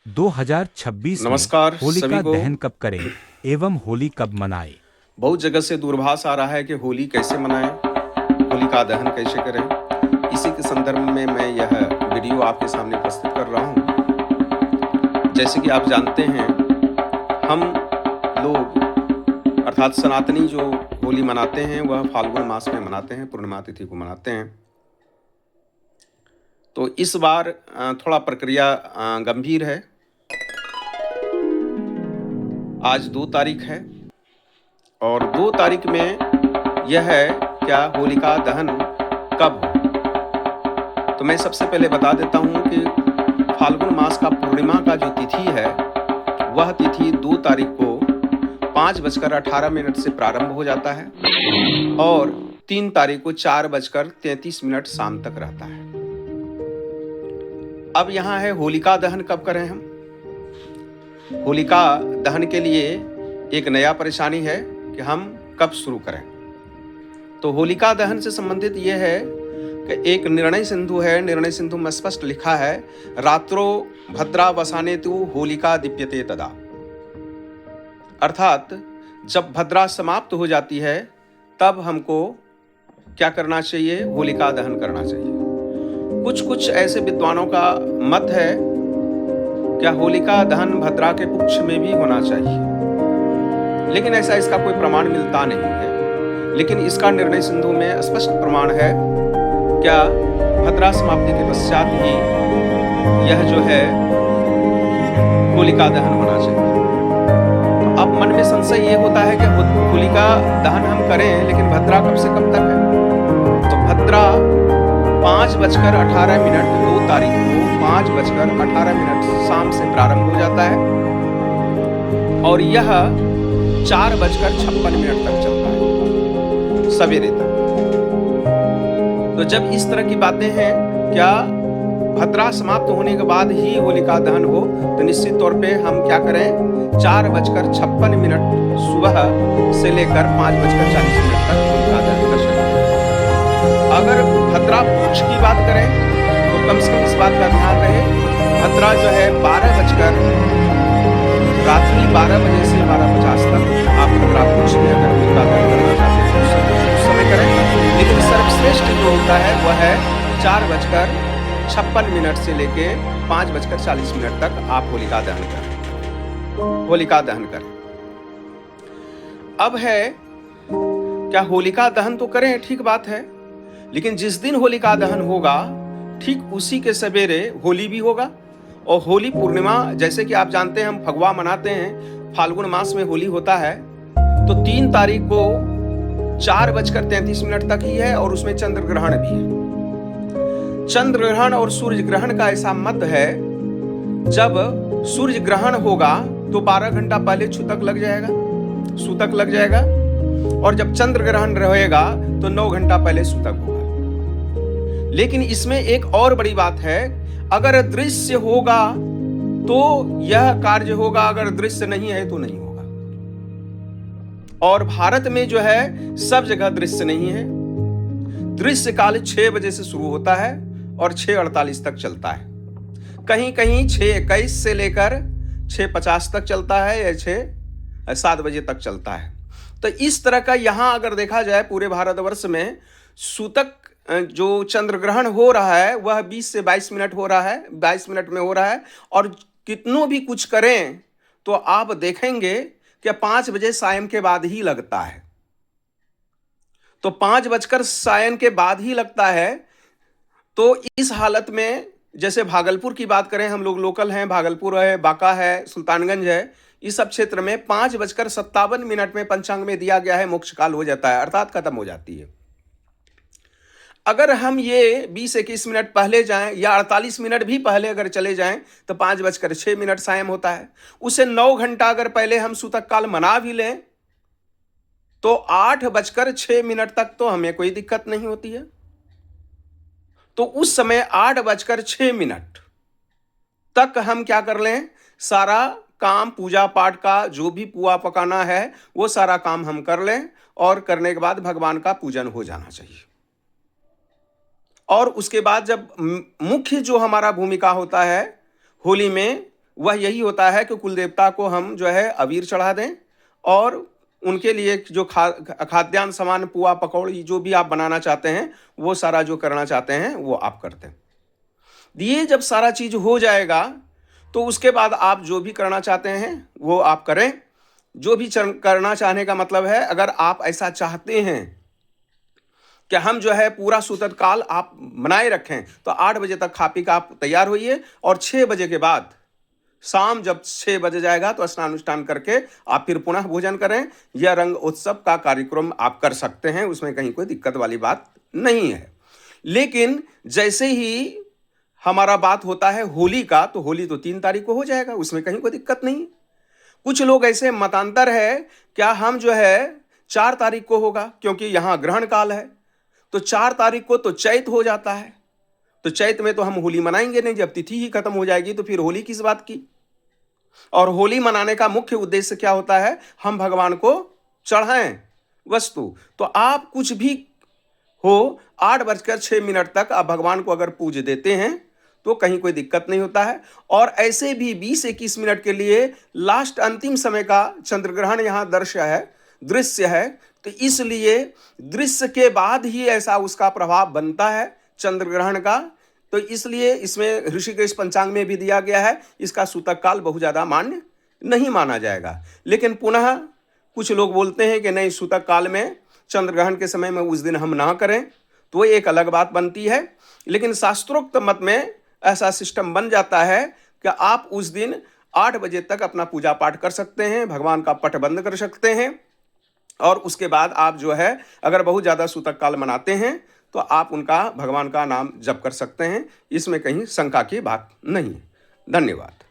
2026 में नमस्कार सभी होलिका को। दहन कब करें एवं होली कब मनाएं? बहुत जगह से दूरभाष आ रहा है कि होली कैसे मनाएं, होलिका दहन कैसे करें। इसी के संदर्भ में मैं यह वीडियो आपके सामने प्रस्तुत कर रहा हूं। जैसे कि आप जानते हैं, हम लोग अर्थात सनातनी जो होली मनाते हैं वह फाल्गुन मास में मनाते हैं, पूर्णिमा तिथि को मनाते हैं। तो इस बार थोड़ा प्रक्रिया गंभीर है। आज 2 तारीख है और 2 तारीख में यह है क्या होलिका दहन कब हो। तो मैं सबसे पहले बता देता हूं कि फाल्गुन मास का पूर्णिमा का जो तिथि है वह तिथि 2 तारीख को 5:18 से प्रारंभ हो जाता है और 3 तारीख को 4:33 शाम तक रहता है। अब यहाँ है होलिका दहन कब करें हम। होलिका दहन के लिए एक नया परेशानी है कि हम कब शुरू करें। तो होलिका दहन से संबंधित यह है कि एक निर्णय सिंधु है, निर्णय सिंधु में स्पष्ट लिखा है, रात्रो भद्रा वसाने तु होलिका दीप्यते तदा। अर्थात जब भद्रा समाप्त हो जाती है तब हमको क्या करना चाहिए, होलिका दहन करना चाहिए। कुछ ऐसे विद्वानों का मत है क्या होलिका दहन भद्रा के पक्ष में भी होना चाहिए, लेकिन ऐसा इसका कोई प्रमाण मिलता नहीं है। लेकिन इसका निर्णय सिंधु में स्पष्ट प्रमाण है क्या भद्रा समाप्ति के पश्चात ही यह जो है होलिका दहन होना चाहिए। तो अब मन में संशय ये होता है कि होलिका दहन हम करें, लेकिन भद्रा कब से कब तक है। तो भद्रा 5:18 2 तारीख को 5:18 शाम से प्रारंभ हो जाता है और यह 4:56 तक चलता है, सवेरे तक। तो जब इस तरह की बातें हैं, क्या भद्रा समाप्त होने के बाद ही होलिका दहन हो, तो निश्चित तौर पे हम क्या करें, 4:56 सुबह से लेकर 5:40 तक होलिका दहन कर सकते हैं। अगर भद्रा पूछ की बात करें तो कम से कम इस बात का ध्यान रहे, भद्रा जो है रात्रि 12 बजे से 12:50 तक आप भद्रा पूछ में अगर होलिका दहन करना चाहते हैं उस समय करें। लेकिन सर्वश्रेष्ठ जो होता है वह है 4:56 से लेके 5:40 तक आप होलिका दहन करें। अब है क्या होलिका दहन तो करें, ठीक बात है, लेकिन जिस दिन होलिका दहन होगा ठीक उसी के सवेरे होली भी होगा। और होली पूर्णिमा, जैसे कि आप जानते हैं हम फगवा मनाते हैं, फाल्गुन मास में होली होता है, तो 3 तारीख को 4:33 तक ही है और उसमें चंद्र ग्रहण भी है। चंद्र ग्रहण और सूर्य ग्रहण का ऐसा मत है, जब सूर्य ग्रहण होगा तो 12 घंटा पहले सूतक लग जाएगा और जब चंद्र ग्रहण रहेगा तो 9 घंटा पहले सूतक होगा। लेकिन इसमें एक और बड़ी बात है, अगर दृश्य होगा तो यह कार्य होगा, अगर दृश्य नहीं है तो नहीं होगा। और भारत में जो है सब जगह दृश्य नहीं है। दृश्य काल 6 बजे से शुरू होता है और 6:48 तक चलता है। कहीं कहीं 6:21 से लेकर 6:50 तक चलता है या 7 बजे तक चलता है। तो इस तरह का यहां अगर देखा जाए पूरे भारतवर्ष में सूतक जो चंद्र ग्रहण हो रहा है वह 20 से 22 मिनट हो रहा है, 22 मिनट में हो रहा है। और कितनों भी कुछ करें तो आप देखेंगे कि 5 बजे सायं के बाद ही लगता है। तो 5 बजकर सायं के बाद ही लगता है। तो इस हालत में जैसे भागलपुर की बात करें, हम लोग लोकल हैं, भागलपुर है, बांका है, सुल्तानगंज है, इस सब क्षेत्र में 5:57 में पंचांग में दिया गया है मोक्ष काल हो जाता है, अर्थात खत्म हो जाती है। अगर हम ये 20-21 मिनट पहले जाएं या 48 मिनट भी पहले अगर चले जाएं तो 5:06 सायं होता है। उसे 9 घंटा अगर पहले हम सूतक काल मना भी लें तो 8:06 तक तो हमें कोई दिक्कत नहीं होती है। तो उस समय 8:06 तक हम क्या कर लें, सारा काम पूजा पाठ का जो भी पुआ पकाना है वो सारा काम हम कर लें और करने के बाद भगवान का पूजन हो जाना चाहिए। और उसके बाद जब मुख्य जो हमारा भूमिका होता है होली में, वह यही होता है कि कुल देवता को हम जो है अबीर चढ़ा दें और उनके लिए जो खाद्यान्न सामान पुआ पकौड़ी जो भी आप बनाना चाहते हैं वो सारा जो करना चाहते हैं वो आप करते हैं। ये जब सारा चीज हो जाएगा तो उसके बाद आप जो भी करना चाहते हैं वो आप करें। जो भी करना चाहने का मतलब है, अगर आप ऐसा चाहते हैं कि हम जो है पूरा सूतक काल आप बनाए रखें तो 8 बजे तक खा पी का आप तैयार होइए और 6 बजे के बाद शाम जब 6 बजे जाएगा तो स्नान अनुष्ठान करके आप फिर पुनः भोजन करें। यह रंग उत्सव का कार्यक्रम आप कर सकते हैं, उसमें कहीं कोई दिक्कत वाली बात नहीं है। लेकिन जैसे ही हमारा बात होता है होली का, तो होली तो 3 तारीख को हो जाएगा, उसमें कहीं कोई दिक्कत नहीं। कुछ लोग ऐसे मतांतर है, क्या हम जो है 4 तारीख को होगा क्योंकि यहां ग्रहण काल है, तो 4 तारीख को तो चैत हो जाता है, तो चैत में तो हम होली मनाएंगे नहीं। जब तिथि ही खत्म हो जाएगी तो फिर होली किस बात की। और होली मनाने का मुख्य उद्देश्य क्या होता है, हम भगवान को चढ़ाएं वस्तु। तो आप कुछ भी हो 8:06 तक आप भगवान को अगर पूज देते हैं तो कहीं कोई दिक्कत नहीं होता है। और ऐसे भी 20-21 मिनट के लिए लास्ट अंतिम समय का चंद्र ग्रहण यहाँ दृश्य है, तो इसलिए दृश्य के बाद ही ऐसा उसका प्रभाव बनता है चंद्र ग्रहण का। तो इसलिए इसमें ऋषिकेश पंचांग में भी दिया गया है, इसका सूतक काल बहुत ज़्यादा मान्य नहीं माना जाएगा। लेकिन पुनः कुछ लोग बोलते हैं कि नहीं, सूतक काल में चंद्र ग्रहण के समय में उस दिन हम ना करें, तो एक अलग बात बनती है। लेकिन शास्त्रोक्त मत में ऐसा सिस्टम बन जाता है कि आप उस दिन 8 बजे तक अपना पूजा पाठ कर सकते हैं, भगवान का पट बंद कर सकते हैं और उसके बाद आप जो है अगर बहुत ज़्यादा सूतक काल मनाते हैं तो आप उनका भगवान का नाम जप कर सकते हैं। इसमें कहीं शंका की बात नहीं है। धन्यवाद।